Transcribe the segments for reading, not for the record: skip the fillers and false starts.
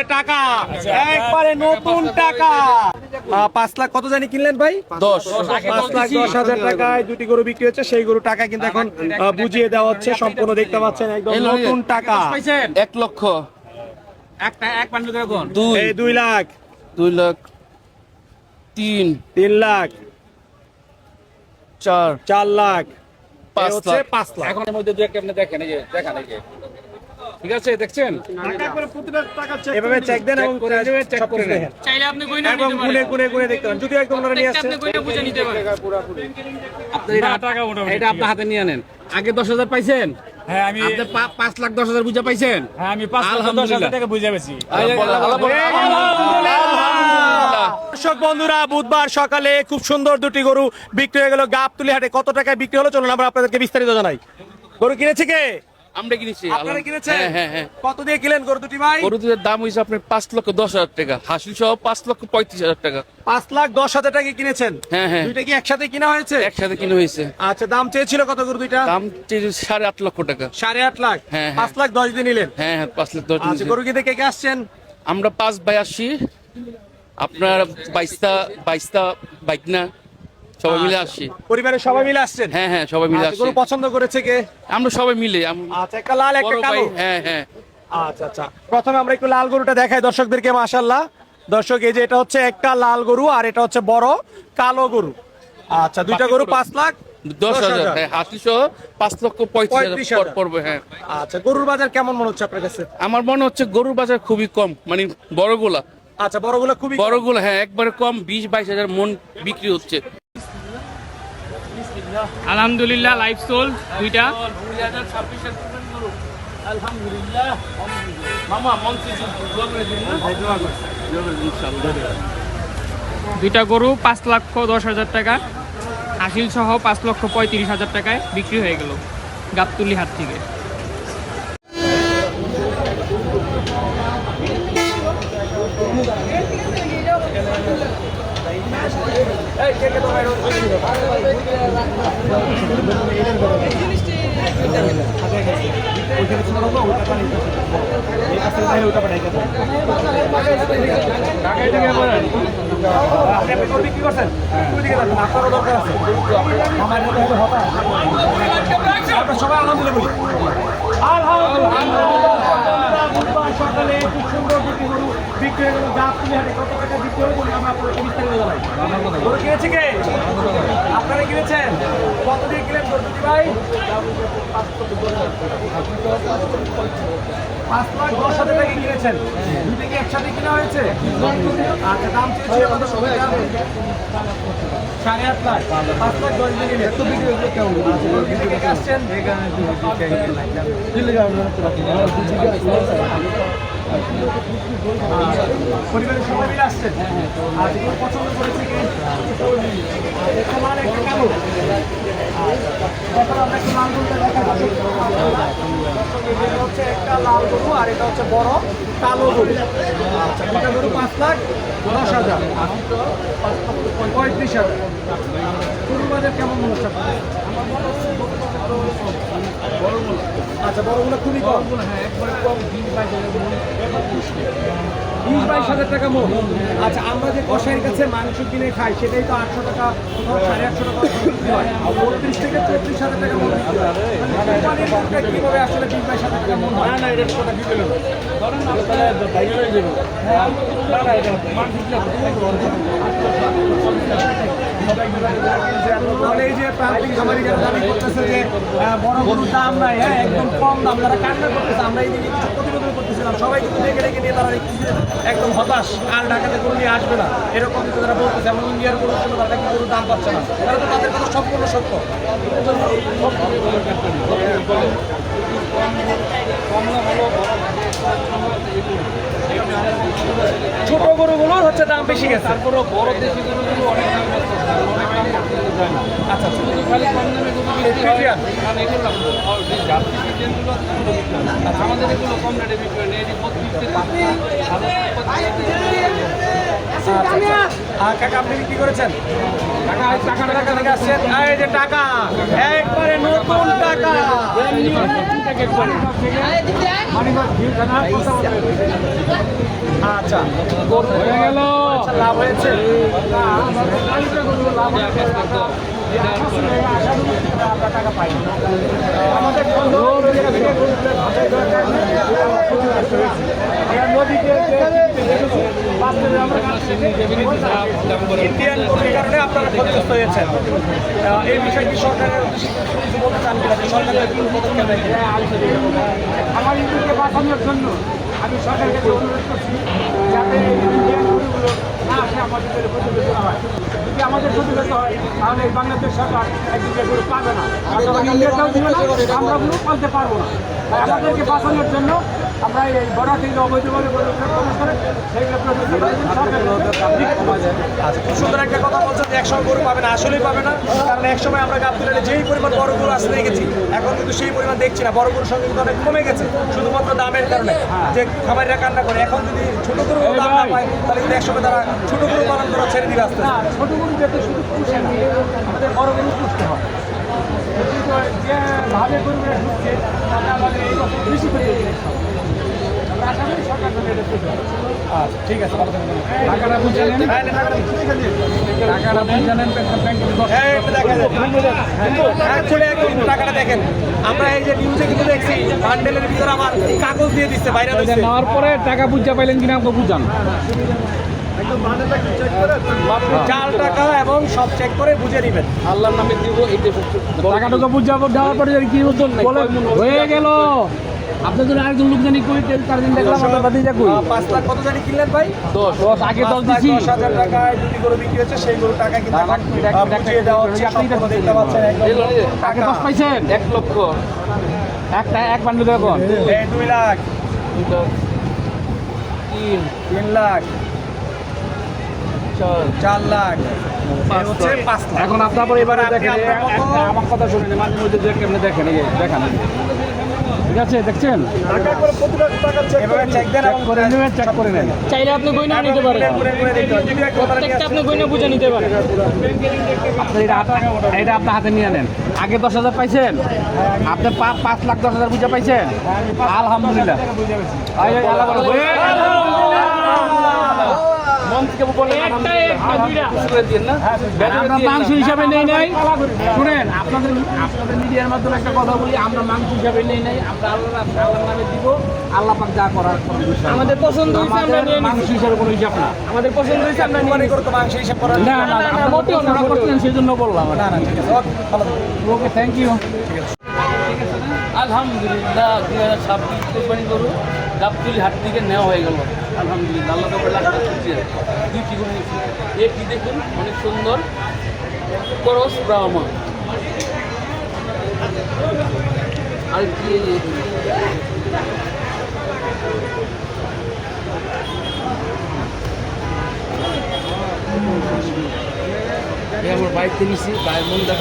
যে টাকা, একবারে নতুন টাকা। 5 লাখ কত জানি কিনলেন ভাই? 5,10,000 টাকায় দুটি গরু বিক্রি হচ্ছে। সেই গরু টাকা কিন্তু এখন বুঝিয়ে দেওয়া হচ্ছে, সম্পূর্ণ দেখতে পাচ্ছেন একদম নতুন টাকা। 1 লক্ষ, 2 লাখ, 2 লাখ, 3 লাখ, 4 লাখ, 5 লাখ, 5 লাখ। এখনের মধ্যে দু একটা আপনি দেখেন, এই যে দেখেন, এই যে ঠিক আছে, দেখছেন? এভাবে চেক দেন এবং চেক করে নেন। চাইলে আপনি কইনা এবং গুনে গুনে গুনে দেখতে পারেন। যদি একদম ওনারা নিয়ে আসছে, আপনি কইনা বুঝে নিতে পারেন। আপনি এটা আপনার হাতে নিয়ে নেন। আগে 10,000 পাইছেন? হ্যাঁ আমি আপনি 5,10,000 বুঝা পাইছেন? হ্যাঁ আমি 5,10,000 টাকা বুঝে পেয়েছি। দর্শক বন্ধুরা, বুধবার সকালে খুব সুন্দর দুটি গরু বিক্রি হয়ে গেল গাবতলী হাটে। কত টাকায় বিক্রি হলো চলুন আমরা আপনাদেরকে বিস্তারিত জানাই। গরু কিনেছে কে? আমরা কিনেছি। আপনারা কিনেছেন? হ্যাঁ। কত দিয়ে কিনলেন গরু দুটি ভাই? গরুদের দাম হইছে আপনার 5,10,000 টাকা, হাসিল সহ 5,35,000 টাকা। 5,10,000 টাকা কিনেছেন? হ্যাঁ। দুইটা কি একসাথে কিনা হয়েছে? একসাথে কিনে হয়েছে। আচ্ছা, দাম চেয়েছিল কত গরু দুইটা? দাম 8.5 লক্ষ টাকা। 8.5 লাখ। হ্যাঁ। 5,10,000 দিয়ে নিলেন? হ্যাঁ 5,10,000। আচ্ছা, গরু কিনতে কে কে আসছেন? আমরা 5 ভাই আসছি, আপনার 22টা বাইক না, সবাই মিলে আসছি। পরিবারের সবাই মিলে আসছেন? হ্যাঁ সবাই মিলে আচ্ছা, আসছি। গরু পছন্দ করেছে কে? আমরা সবাই মিলে। আচ্ছা, একটা লাল একটা বড় কালো। ভাই, হ্যাঁ। আচ্ছা, প্রথমে আমরা একটু লাল গরুটা দেখাই দর্শকদেরকে। মাশাআল্লাহ দর্শক, এই যে এটা হচ্ছে একটা লাল গরু আর এটা হচ্ছে বড় কালো গরু। আচ্ছা, দুইটা গরু 5,10,000। হ্যাঁ, হাসিল সহ 5,35,000 পড়বে। হ্যাঁ। আচ্ছা, গরুর বাজার কেমন মনে হচ্ছে আপনার কাছে? আমার মনে হচ্ছে গরুর বাজার খুবই কম, মানে বড়গুলা। আচ্ছা, বড়গুলো খুবই কম। বড়গুলো হ্যাঁ একবারে কম, 20-22 হাজার মন বিক্রি হচ্ছে। আলহামদুলিল্লাহ লাইভ সোল দুইটা। দুইটা গরু 5,10,000 টাকা, হাসিল সহ 5,35,000 টাকায় বিক্রি হয়ে গেল গাবতলী হাট থেকে। সবাই সকালে খুব সুন্দর দুটি গরু বিক্রি হয়ে গেল গাবতলী হাটে। কত টাকা বিক্রি হলো বলে আমরা আপনাদেরকে বিস্তারিত জানাই। গরু কিনেছে কে? আপনারা কিনেছেন? কত দিয়ে কিনেন গরু দুটি ভাই? 5,10,000 টাকা কিনেছেন। দুটি কি একসাথে কিনা হয়েছে? আচ্ছা, দাম চেয়েছিল কত? 8.5 লাখ। 5,10,000 দিয়ে নিলেন। এত বিক্রি হলো কেমন? গরু কিনতে কে কে আসছেন? পরিবারের সবাই মিলে আসছেন? আচ্ছা, গরু পছন্দ করেছে কে? একটা লাল একটা কালো। তারপর আমরা একটু লাল গরুটা দেখাবো। এটা হচ্ছে একটা লাল গরু আর এটা হচ্ছে বড় কালো গরু। আচ্ছা, দুটা গরু 5,10,000, 35,000। গরুর বাজার কেমন মনে হচ্ছে আপনাদের? আচ্ছা, বড়গুলো খুবই কম। হ্যাঁ, একবারে কম, 20-22,000 টাকা মন। আচ্ছা, আমরা যে কসাইয়ের কাছে মাংস কিনে খাই সেটাই তো 800 টাকা, 850 টাকা বিক্রি হয়। 32 থেকে 34,000 টাকা মন বিক্রি হয়। কোরবানির গরুটা কিভাবে আসলে 20-22,000 টাকা মন হয়? না, এটা কথা কি বলবো? ধরেন না, তাহলে বাইরে হয়ে যাবে। হ্যাঁ, না, এটা মাংস তাহলে এই যে প্রান্তিক খামারি যারা দাবি করতেছে যে বড় গরুর দাম নাই, হ্যাঁ একদম কম দাম, যারা কান্না করতেছে, আমরা এই দিকে কিছু প্রতিবেদন করতেছিলাম, সবাই কিন্তু দেখে রেখে নিয়ে তারা দেখতেছে একদম হতাশ, আর ঢাকাতে গরু নিয়ে আসবে না এরকম কিন্তু তারা বলতেছে। এমন ইন্ডিয়ার গরুর জন্য তারা কি গরুর দাম পাচ্ছে না, তারা তো তাদের কথা সম্পূর্ণ সত্য। ছোট গরুগুলো হচ্ছে দাম বেশি গেছে, তারপরে বড় দেশি গরুগুলো অনেক দাম আছে। আচ্ছা, খালি কম দামে গরু বিক্রি হয়, কারণ এগুলো আমাদের এগুলো কম রেটে বিক্রি হয় না। এটি 35 কাকা আপনি কি করেছেন? টাকা টাকা থেকে আসছেন? এই যে টাকা, একবারে নতুন টাকা। আচ্ছা হয়ে গেল। আচ্ছা লাভ হয়েছে না, আমাদের গরুগুলো লাভ হয়েছে। আমরা টাকা পাই না। আমাদের নদীতে ইন্ডিয়ান গরুর কারণে আপনারা ক্ষতিগ্রস্ত হয়েছেন। এই বিষয়টি সরকারের কিছু বলতে চান কিনা, সরকারের কি পদক্ষেপ নেয় কিনা? আমার ইন্ডিয়াকে বাঁচানোর জন্য আমি সরকারের কাছে অনুরোধ করছি যাতে ইন্ডিয়ান গরুগুলো না আসে আমাদের ক্ষতিগ্রস্ত হয়। যদি আমাদের ক্ষতিগ্রস্ত হয় তাহলে এই বাংলাদেশ সরকার একদিকে গরু পাবে না, ইন্ডিয়াটাও দিবে না, আমরা গরু পালতে পারবো না। তাই আমাদেরকে বাঁচানোর জন্য আমরা এই বড় থেকে অবৈধভাবে গরুগুলো প্রবেশ করে সেইগুলো খুব সুন্দর একটা কথা বলছেন যে একসময় গরু পাবে না, আসলেই পাবে না। কারণ একসময় আমরা গাবতলীতে যেই পরিমাণ বড় গরু আসতে দেখেছি, এখন কিন্তু সেই পরিমাণ দেখছি না। বড় গরুর সঙ্গে কিন্তু অনেক কমে গেছে শুধুমাত্র দামের কারণে, যে খামারিরা কান্না করে। এখন যদি ছোট গরু দাম না পায় তাহলে কিন্তু একসময় তারা ছোট গরু পালন করা ছেড়ে দিবে আসতে। ছোট গরু যেতে শুধু পুষে না, আমাদের বড় গরু পুষতে হয়। যেভাবে গরুরা ঢুকছে তাতে আমাদের এই বছর বেশি করে আশা করি সরকার জন্য এটা করবে। আচ্ছা ঠিক আছে, টাকাটা বুঝে নেন, টাকাটা বুঝে নেন। টাকাটা দেখেন, আমরা এই যে নিউজে কিন্তু দেখছি বান্ডেলের ভিতরে আমার কাগজ দিয়ে দিচ্ছে বাইরে নেওয়ার পরে টাকা বুঝা পাইলেন কিনা আমাকে বুঝান। চাল টাকা এবং সব চেক করে বুঝে নেবেন, আল্লাহর নামে দিব। টাকাটুকু বুঝা দেওয়ার পরে কি বলে হয়ে গেল। আপনার জন্য আরেকজন লোক জানি কই তার দিন দেখলাম আমরা বাদি যা কই 5 লাখ কত জানি কিনলেন ভাই? 10 আগে 10 দিছি। 10,000 টাকায় দুটি গরু বিক্রি হচ্ছে, সেই গরু টাকা কিন্তু বুঝিয়ে দেওয়া হচ্ছে। আপনি দেখতে পাচ্ছেন আগে 10 পাইছেন 1 লক্ষ একটা এক বান্ডেল এখন 2 লাখ 3 লাখ 4 লাখ 5 লাখ। এখন আপনার পরে এবারে দেখেন, আমার কথা শুনেন, মাঝে মধ্যে কেমনে দেখেন, এই দেখান ঠিক আছে, দেখছেন এভাবে চেক দেন এবং করে নেবেন, চেক করে নেন। চাইলে আপনি গয়না নিতে পারেন, প্রত্যেকটা আপনি গয়না বুঝে নিতে পারেন। আপনি এটা আপনার হাতে নিয়ে নেন। আগে 10,000 পাইছেন, আপনি 5 লাখ 10,000 বুঝে পাইছেন। আলহামদুলিল্লাহ, মাংস হিসাবে নেই নাই। শুনেন, আপনাদের মিডিয়ার মাধ্যমে একটা কথা বলি, আমরা মাংস হিসাবে নেই নাই, আমরা আল্লাহর নামে দিব। আল্লাহ পাক যা করার আমাদের পছন্দ হয়েছে, আমরা মাংস হিসাবে কোনো হিসাব না। আমাদের পছন্দ হয়েছে, আমরা মনে করতে মাংস হিসাব করার না, মোটেও না করতেন, সেই জন্য বললাম। না না ঠিক আছে, ওকে, থ্যাংক ইউ। আলহামদুলিল্লাহ 2026 কোরবানি গরু গাবতলী হাট থেকে নেওয়া হয়ে গেল। আলহামদুলিল্লাহ, আল্লাহ তাআলা লাখ লাখ শুকরিয়া। দুইটি গরু নিয়েছি, একটি দেখুন অনেক সুন্দর ক্রস ব্রাহ্মা, আর কি আমার বাইকতে নিছি, মনটা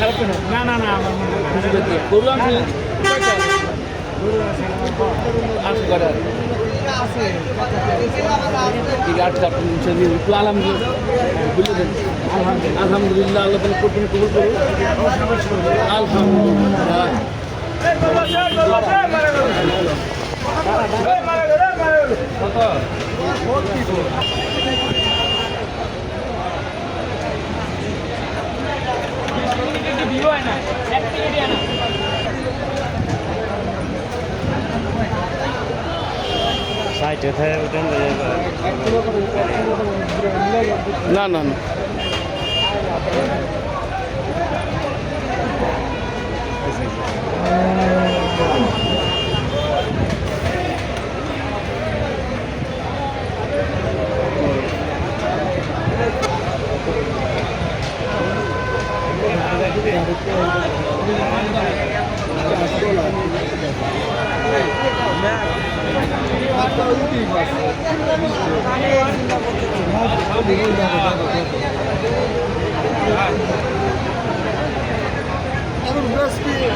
খারাপ কেন? না না না, আমার মনে হয় গরু আমি আলহামদুলিল্লাহ, আল্লাহ তাআলা কবুল করুন। আলহামদুলিল্লাহ, না না না,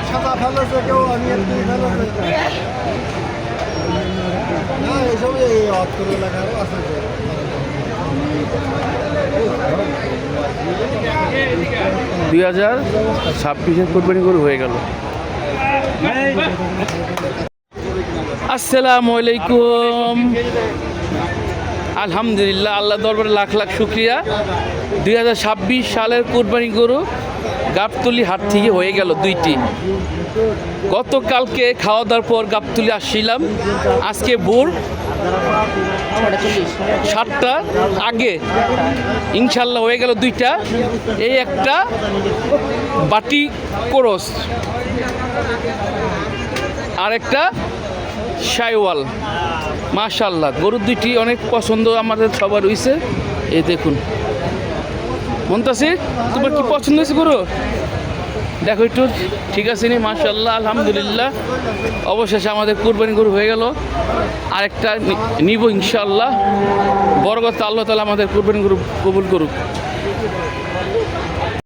সাদা ফেলেছে কেউ, আমি ফেলেছে না, এইসব এই অত্তর এলাকারও আছে। 2026 কোরবানি গরু হয়ে গেল। আসসালামু আলাইকুম। আলহামদুলিল্লাহ, আল্লাহ দরবারে লাখ লাখ শুক্রিয়া। 2026 সালের কুরবানি গরু গাবতলী হাট থেকে হয়ে গেল 2টি। গতকালকে খাওয়া দাওয়ার পর গাবতলী আসছিলাম, আজকে ভোর 7টা আগে ইনশাল্লাহ হয়ে গেল 2টা। এই একটা বাটি কোরস আর একটা শাইওয়াল। মাশাল্লাহ, গরুর 2টি অনেক পছন্দ আমাদের সবার হয়েছে। এই দেখুন মুনতাসির, তোমার কি পছন্দ হয়েছে গরু? দেখো একটু, ঠিক আছে নি? মাশাল্লাহ, আলহামদুলিল্লাহ, অবশেষে আমাদের কুরবানি গরু হয়ে গেল। আরেকটা নিব ইনশাল্লাহ। বড় কথা, আল্লাহ তাআলা আমাদের কুরবানি গরু কবুল করুক।